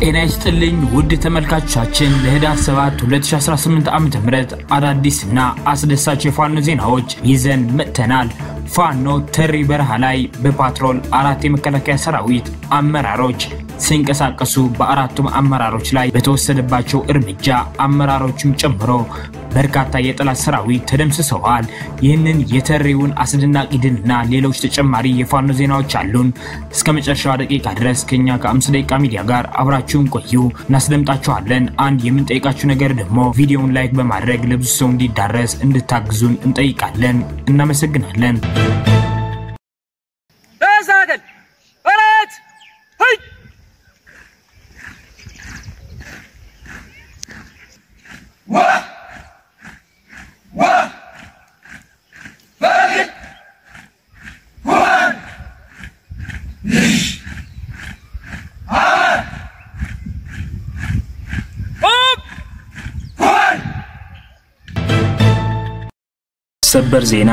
ጤና ይስጥልኝ ውድ ተመልካቾቻችን ለህዳር 7 2018 ዓ.ም አዳዲስና አስደሳች የፋኖ ዜናዎች ይዘን መጥተናል። ፋኖ ተሪ በረሃ ላይ በፓትሮል 4 የመከላከያ ሰራዊት አመራሮች ሲንቀሳቀሱ በአራቱም አመራሮች ላይ በተወሰደባቸው እርምጃ አመራሮችም ጨምሮ በርካታ የጠላት ሰራዊት ተደምስሰዋል። ይህንን የተሪውን አስደናቂ ድልና ሌሎች ተጨማሪ የፋኖ ዜናዎች አሉን። እስከ መጨረሻው ደቂቃ ድረስ ከኛ ከ5 ደቂቃ ሚዲያ ጋር አብራችሁን ቆዩ። እናስደምጣችኋለን። አንድ የምንጠይቃችሁ ነገር ደግሞ ቪዲዮውን ላይክ በማድረግ ለብዙ ሰው እንዲዳረስ እንድታግዙን እንጠይቃለን። እናመሰግናለን። ተሳገል ወራት ሄይ ሰበር ዜና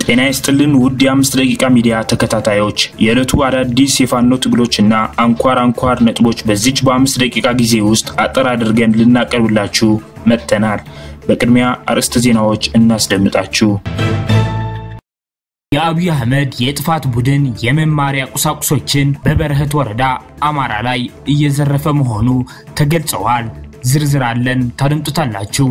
ጤና ይስጥልን ውድ የ5 ደቂቃ ሚዲያ ተከታታዮች የዕለቱ አዳዲስ የፋኖ ትግሎችና አንኳር ነጥቦች በዚች በ5 ደቂቃ ጊዜ ውስጥ አጠር አድርገን ልናቀርብላችሁ መጥተናል። በቅድሚያ አርዕስተ ዜናዎች እናስደምጣችሁ። የአብይ አህመድ የጥፋት ቡድን የመማሪያ ቁሳቁሶችን በበረህት ወረዳ አማራ ላይ እየዘረፈ መሆኑ ተገልጿል። ዝርዝር አለን ታደምጡታላችሁ።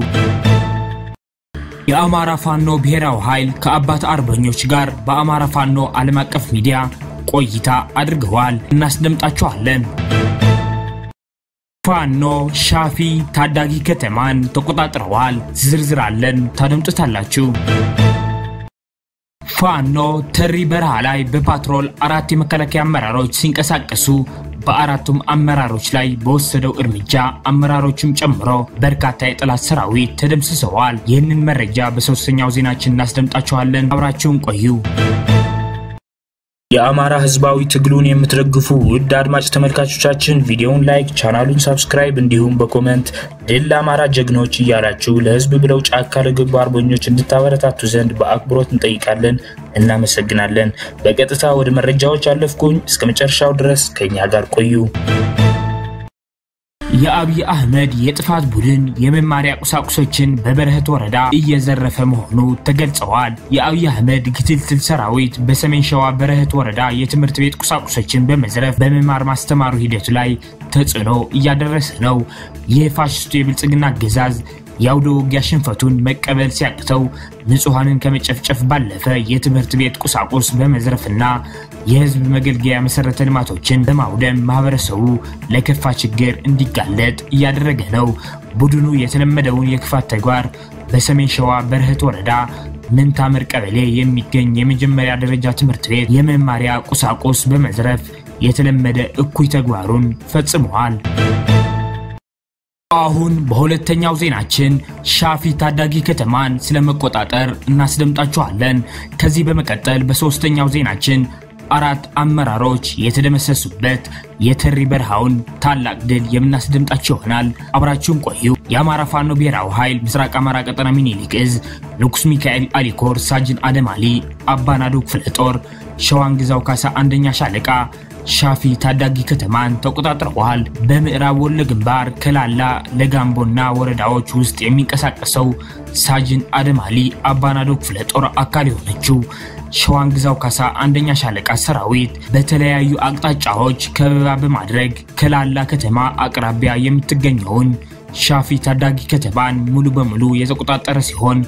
የአማራ ፋኖ ብሔራዊ ኃይል ከአባት አርበኞች ጋር በአማራ ፋኖ ዓለም አቀፍ ሚዲያ ቆይታ አድርገዋል። እናስደምጣችኋለን። ፋኖ ሻፊ ታዳጊ ከተማን ተቆጣጥረዋል። ዝርዝር አለን ታደምጡታላችሁ። ፋኖ ተሪ በረሃ ላይ በፓትሮል 4 የመከላከያ አመራሮች ሲንቀሳቀሱ በአራቱም አመራሮች ላይ በወሰደው እርምጃ አመራሮችም ጨምሮ በርካታ የጠላት ሰራዊት ተደምስሰዋል። ይህንን መረጃ በሶስተኛው ዜናችን እናስደምጣችኋለን። አብራችሁን ቆዩ። የአማራ ህዝባዊ ትግሉን የምትደግፉ ውድ አድማጭ ተመልካቾቻችን ቪዲዮውን ላይክ ቻናሉን ሰብስክራይብ እንዲሁም በኮሜንት ድል ለአማራ ጀግኖች እያላችሁ ለህዝብ ብለው ጫካ ለገቡ አርበኞች እንድታበረታቱ ዘንድ በአክብሮት እንጠይቃለን። እናመሰግናለን። በቀጥታ ወደ መረጃዎች አለፍኩኝ። እስከ መጨረሻው ድረስ ከኛ ጋር ቆዩ። የአብይ አህመድ የጥፋት ቡድን የመማሪያ ቁሳቁሶችን በበረህት ወረዳ እየዘረፈ መሆኑ ተገልጿል። የአብይ አህመድ ክትትል ሰራዊት በሰሜን ሸዋ በረህት ወረዳ የትምህርት ቤት ቁሳቁሶችን በመዝረፍ በመማር ማስተማሩ ሂደት ላይ ተጽዕኖ እያደረሰ ነው። የፋሽስቱ የብልጽግና አገዛዝ ያውዶ ውጊያ ሽንፈቱን መቀበል ሲያቅተው ንጹሃንን ከመጨፍጨፍ ባለፈ የትምህርት ቤት ቁሳቁስ በመዝረፍና የህዝብ መገልገያ መሰረተ ልማቶችን በማውደም ማህበረሰቡ ለከፋ ችግር እንዲጋለጥ እያደረገ ነው። ቡድኑ የተለመደውን የክፋት ተግባር በሰሜን ሸዋ በረህት ወረዳ ምንታምር ቀበሌ የሚገኝ የመጀመሪያ ደረጃ ትምህርት ቤት የመማሪያ ቁሳቁስ በመዝረፍ የተለመደ እኩይ ተግባሩን ፈጽሟል። አሁን በሁለተኛው ዜናችን ሻፊ ታዳጊ ከተማን ስለመቆጣጠር እናስደምጣችኋለን። ከዚህ በመቀጠል በሶስተኛው ዜናችን 4 አመራሮች የተደመሰሱበት የተሪ በረሃውን ታላቅ ድል የምናስደምጣችሁ ይሆናል። አብራችሁን ቆዩ። የአማራ ፋኖ ብሔራዊ ኃይል ምስራቅ አማራ ቀጠና ሚኒሊክ እዝ ንጉስ ሚካኤል አሊኮር ሳጅን አደማሊ አባናዶ ክፍለ ጦር ሸዋንግዛው ካሳ አንደኛ ሻለቃ ሻፊ ታዳጊ ከተማን ተቆጣጥረዋል። በምዕራብ ወሎ ግንባር ከላላ ለጋምቦና ወረዳዎች ውስጥ የሚንቀሳቀሰው ሳጅን አደማሊ አባናዶ ክፍለ ጦር አካል የሆነችው ሸዋንግዛው ካሳ አንደኛ ሻለቃ ሰራዊት በተለያዩ አቅጣጫዎች ከበባ በማድረግ ከላላ ከተማ አቅራቢያ የምትገኘውን ሻፊ ታዳጊ ከተማን ሙሉ በሙሉ የተቆጣጠረ ሲሆን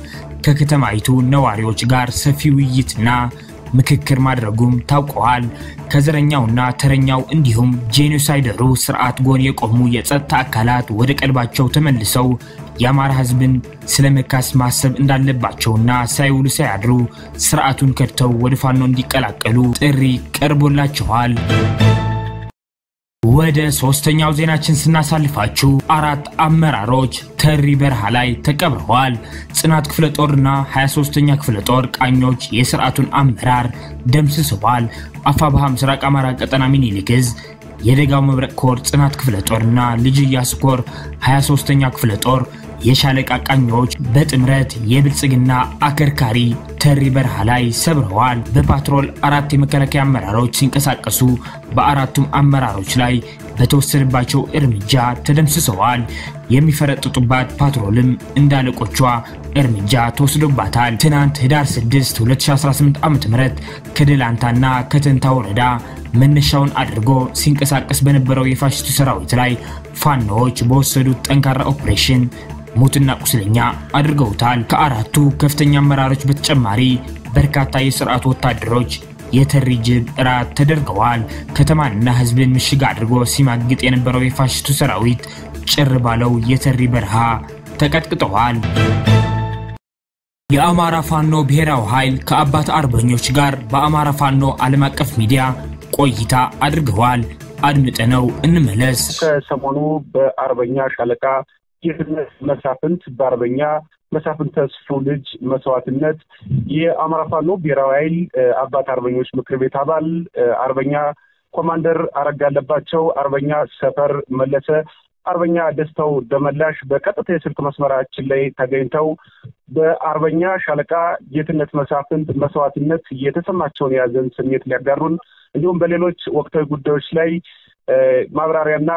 ከከተማይቱ ነዋሪዎች ጋር ሰፊ ውይይትና ምክክር ማድረጉም ታውቋል። ከዘረኛውና ተረኛው እንዲሁም ጄኖሳይደሩ ስርዓት ጎን የቆሙ የጸጥታ አካላት ወደ ቀልባቸው ተመልሰው የአማራ ህዝብን ስለመካስ ማሰብ እንዳለባቸውና ሳይውሉ ሳያድሩ ስርዓቱን ከድተው ወደ ፋኖ እንዲቀላቀሉ ጥሪ ቀርቦላቸዋል። ወደ ሶስተኛው ዜናችን ስናሳልፋችሁ 4 አመራሮች ተሪ በረሃ ላይ ተቀብረዋል። ጽናት ክፍለ ጦርና 23ኛ ክፍለ ጦር ቃኞች የስርዓቱን አመራር ደምስሰዋል። አፋብሃ ምስራቅ አማራ ቀጠና ሚኒሊክ እዝ የደጋው መብረቅ ኮር ጽናት ክፍለ ጦርና ልጅ ኢያሱ ኮር 23ኛ ክፍለ ጦር የሻለቃ ቃኞች በጥምረት የብልጽግና አከርካሪ ተሪ በረሃ ላይ ሰብረዋል። በፓትሮል 4 የመከላከያ አመራሮች ሲንቀሳቀሱ በአራቱም አመራሮች ላይ በተወሰደባቸው እርምጃ ተደምስሰዋል። የሚፈረጥጡባት ፓትሮልም እንዳለቆቿ እርምጃ ተወስዶባታል። ትናንት ህዳር 6 2018 ዓ.ም ከደላንታና ከተንታ ወረዳ መነሻውን አድርጎ ሲንቀሳቀስ በነበረው የፋሽስቱ ሰራዊት ላይ ፋኖዎች በወሰዱት ጠንካራ ኦፕሬሽን ሞትና ቁስለኛ አድርገውታል። ከአራቱ ከፍተኛ አመራሮች በተጨማሪ በርካታ የሥርዓቱ ወታደሮች የተሪጅብ ራት ተደርገዋል። ከተማንና ህዝብን ምሽግ አድርጎ ሲማግጥ የነበረው የፋሽስቱ ሰራዊት ጭር ባለው የተሪ በረሃ ተቀጥቅጠዋል። የአማራ ፋኖ ብሔራዊ ኃይል ከአባት አርበኞች ጋር በአማራ ፋኖ ዓለም አቀፍ ሚዲያ ቆይታ አድርገዋል። አድምጠነው እንመለስ። ከሰሞኑ በአርበኛ ሻለቃ ጌትነት መሳፍንት በአርበኛ መሳፍንት ተስፉ ልጅ መስዋዕትነት የአማራ ፋኖ ብሔራዊ ኃይል አባት አርበኞች ምክር ቤት አባል አርበኛ ኮማንደር አረጋለባቸው፣ አርበኛ ሰፈር መለሰ፣ አርበኛ ደስታው ደመላሽ በቀጥታ የስልክ መስመራችን ላይ ተገኝተው በአርበኛ ሻለቃ ጌትነት መሳፍንት መስዋዕትነት የተሰማቸውን ያዘን ስሜት ሊያጋሩን እንዲሁም በሌሎች ወቅታዊ ጉዳዮች ላይ ማብራሪያና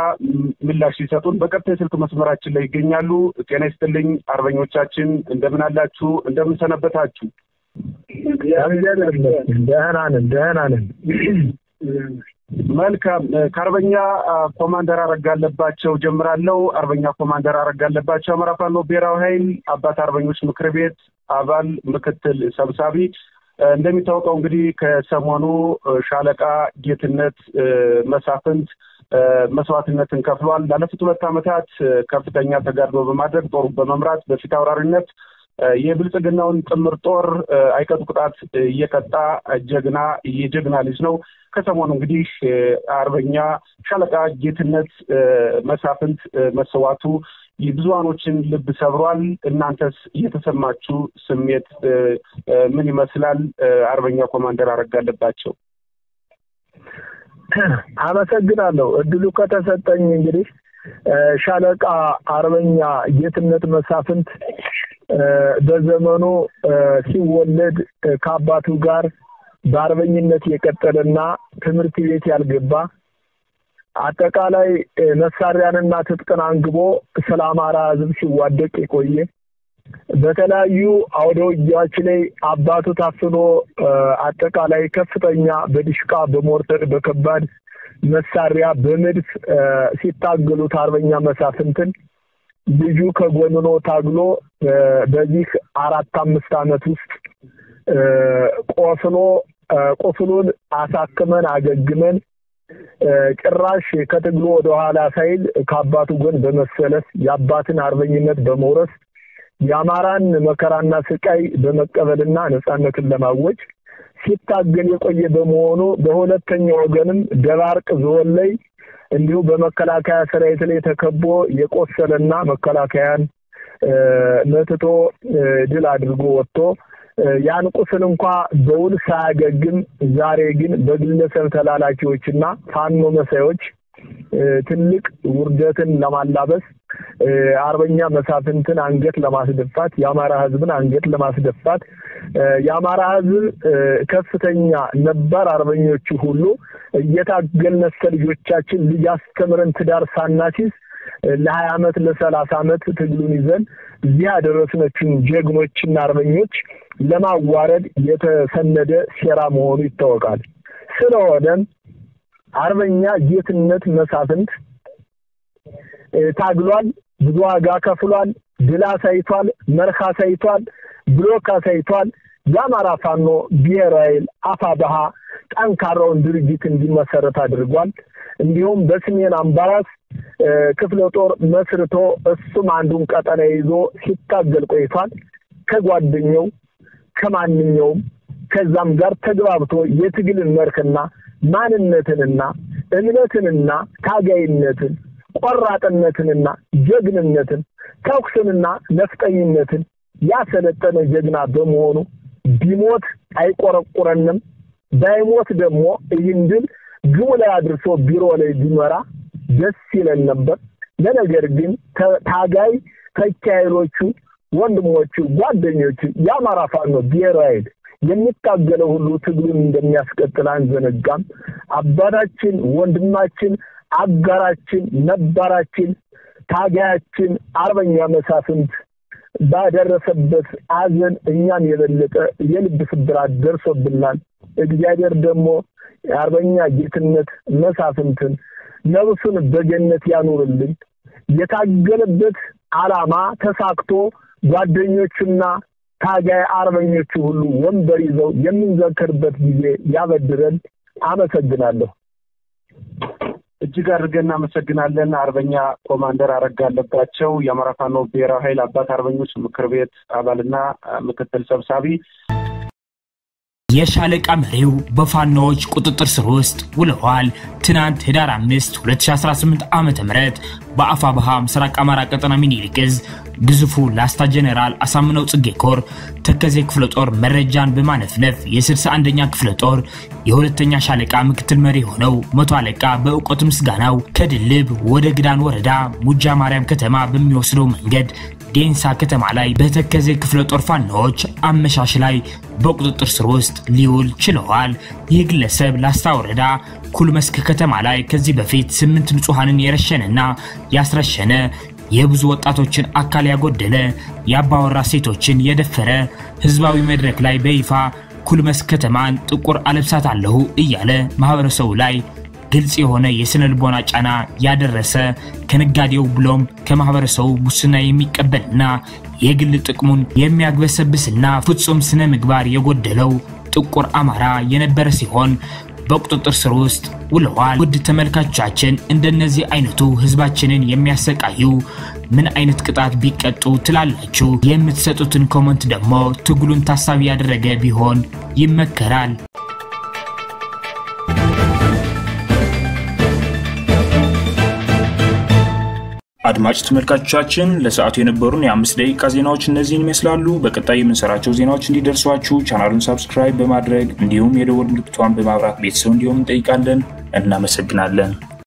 ምላሽ ሊሰጡን በቀጥታ የስልክ መስመራችን ላይ ይገኛሉ። ጤና ይስጥልኝ አርበኞቻችን፣ እንደምን አላችሁ? እንደምን ሰነበታችሁ? ደህና ነን። መልካም። ከአርበኛ ኮማንደር አረጋለባቸው ጀምራለሁ። አርበኛ ኮማንደር አረጋለባቸው አማራ ፋኖ ብሔራዊ ኃይል አባት አርበኞች ምክር ቤት አባል ምክትል ሰብሳቢ። እንደሚታወቀው እንግዲህ ከሰሞኑ ሻለቃ ጌትነት መሳፍንት መስዋዕትነትን ከፍሏል። ላለፉት 2 ዓመታት ከፍተኛ ተጋድሎ በማድረግ ጦሩ በመምራት በፊት አውራሪነት የብልጽግናውን ጥምር ጦር አይቀጡ ቅጣት እየቀጣ የጀግና ልጅ ነው። ከሰሞኑ እንግዲህ አርበኛ ሻለቃ ጌትነት መሳፍንት መሰዋቱ የብዙሃኖችን ልብ ሰብሯል። እናንተስ የተሰማችሁ ስሜት ምን ይመስላል? አርበኛ ኮማንደር አረጋለባቸው። አመሰግናለሁ እድሉ ከተሰጠኝ። እንግዲህ ሻለቃ አርበኛ ጌትነት መሳፍንት በዘመኑ ሲወለድ ከአባቱ ጋር በአርበኝነት የቀጠለና ትምህርት ቤት ያልገባ አጠቃላይ መሳሪያንና ትጥቅን አንግቦ ስለ አማራ ሕዝብ ሲዋደቅ የቆየ በተለያዩ አውደ ውጊያዎች ላይ አባቱ ታፍኖ አጠቃላይ ከፍተኛ በዲሽቃ በሞርተር በከባድ መሳሪያ በመድፍ ሲታገሉት አርበኛ መሳፍንትን ልጁ ከጎንኖ ታግሎ በዚህ 4-5 ዓመት ውስጥ ቆስሎን አሳክመን አገግመን ጭራሽ ከትግሉ ወደ ኋላ ሳይል ከአባቱ ጎን በመሰለፍ የአባትን አርበኝነት በመውረስ የአማራን መከራና ስቃይ በመቀበልና ነፃነትን ለማወጅ ሲታገል የቆየ በመሆኑ በሁለተኛው ወገንም ደባርቅ ዞን ላይ እንዲሁ በመከላከያ ሰራዊት ላይ ተከቦ የቆሰለና መከላከያን መትቶ ድል አድርጎ ወጥቶ ያን ቁስል እንኳን በውል ሳያገግም ዛሬ ግን በግለሰብ ተላላኪዎችና ፋኖ መሳዮች ትልቅ ውርደትን ለማላበስ አርበኛ መሳፍንትን አንገት ለማስደፋት የአማራ ሕዝብን አንገት ለማስደፋት የአማራ ሕዝብ ከፍተኛ ነባር አርበኞች ሁሉ እየታገልነስ ልጆቻችን ልጅ አስተምረን ትዳር ሳናሲስ ለ20 ዓመት ለ30 ዓመት ትግሉን ይዘን እዚህ ያደረስነችን ጀግኖችና አርበኞች ለማዋረድ የተሰነደ ሴራ መሆኑ ይታወቃል። ስለሆነም አርበኛ ጌትነት መሳፍንት ታግሏል፣ ብዙ ዋጋ ከፍሏል፣ ድል አሳይቷል፣ መርህ አሳይቷል፣ ብሎክ አሳይቷል። የአማራ ፋኖ ብሔራዊ ኃይል አፋብኃ ጠንካራውን ድርጅት እንዲመሰረት አድርጓል። እንዲሁም በሰሜን አምባራስ ክፍለ ጦር መስርቶ እሱም አንዱን ቀጠና ይዞ ሲታገል ቆይቷል። ከጓደኛው ከማንኛውም ከዛም ጋር ተግባብቶ የትግልን መርህና ማንነትንና እምነትንና ታጋይነትን ቆራጥነትንና ጀግንነትን ተኩስንና ነፍጠኝነትን ያሰለጠነ ጀግና በመሆኑ ቢሞት አይቆረቁረንም፣ ባይሞት ደግሞ ይህን ድል ግቡ ላይ አድርሶ ቢሮ ላይ ቢመራ ደስ ይለን ነበር። ለነገር ግን ታጋይ ተካይሎቹ ወንድሞቹ ጓደኞቹ የአማራ ፋኖ ብሔራዊ ኃይል የሚታገለው ሁሉ ትግሉን እንደሚያስቀጥል አንዘነጋም። አባታችን ወንድማችን አጋራችን ነባራችን ታጋያችን አርበኛ መሳፍንት ባደረሰበት አዘን እኛን የበለጠ የልብ ስብራት ደርሶብናል። እግዚአብሔር ደግሞ አርበኛ ጌትነት መሳፍንትን ነብሱን በገነት ያኑርልን። የታገለበት ዓላማ ተሳክቶ ጓደኞቹና ታጋይ አርበኞቹ ሁሉ ወንበር ይዘው የሚዘከርበት ጊዜ ያበድረን። አመሰግናለሁ። እጅግ አድርገን እናመሰግናለን። አርበኛ ኮማንደር አረጋ አለባቸው የአማራ ፋኖ ብሔራዊ ኃይል አባት አርበኞች ምክር ቤት አባልና ምክትል ሰብሳቢ። የሻለቃ መሪው በፋኖዎች ቁጥጥር ስር ውስጥ ውለዋል። ትናንት ህዳር 5 2018 ዓመተ ምህረት በአፋብሃ ምስራቅ አማራ ቀጠና ሚኒሊክ ዕዝ ግዙፉ ላስታ ጀነራል አሳምነው ጽጌ ኮር ተከዜ ክፍለ ጦር መረጃን በማነፍነፍ የ61ኛ ክፍለ ጦር የሁለተኛ ሻለቃ ምክትል መሪ ሆነው መቶ አለቃ በእውቀቱ ምስጋናው ከድልብ ወደ ግዳን ወረዳ ሙጃ ማርያም ከተማ በሚወስደው መንገድ ዴንሳ ከተማ ላይ በተከዜ ክፍለ ጦር ፋኖዎች አመሻሽ ላይ በቁጥጥር ስር ውስጥ ሊውል ችለዋል። ይህ ግለሰብ ላስታ ወረዳ ኩልመስክ ከተማ ላይ ከዚህ በፊት 8 ንጹሃንን የረሸነና ያስረሸነ የብዙ ወጣቶችን አካል ያጎደለ ያባወራ ሴቶችን የደፈረ ህዝባዊ መድረክ ላይ በይፋ ኩልመስክ ከተማን ጥቁር አለብሳታለሁ እያለ ማህበረሰቡ ላይ ግልጽ የሆነ የስነልቦና ጫና ያደረሰ ከነጋዴው ብሎም ከማህበረሰቡ ሙስና የሚቀበልና የግል ጥቅሙን የሚያግበሰብስና ፍጹም ስነ ምግባር የጎደለው ጥቁር አማራ የነበረ ሲሆን በቁጥጥር ስር ውስጥ ውለዋል። ውድ ተመልካቾቻችን እንደነዚህ አይነቱ ህዝባችንን የሚያሰቃዩ ምን አይነት ቅጣት ቢቀጡ ትላላችሁ? የምትሰጡትን ኮሜንት ደግሞ ትግሉን ታሳቢ ያደረገ ቢሆን ይመከራል። አድማጭ ተመልካቾቻችን ለሰዓቱ የነበሩን የ5 ደቂቃ ዜናዎች እነዚህን ይመስላሉ። በቀጣይ የምንሰራቸው ዜናዎች እንዲደርሷችሁ ቻናሉን ሰብስክራይብ በማድረግ እንዲሁም የደወል ምልክቱን በማብራት ቤተሰብ እንዲሆኑ እንጠይቃለን። እናመሰግናለን።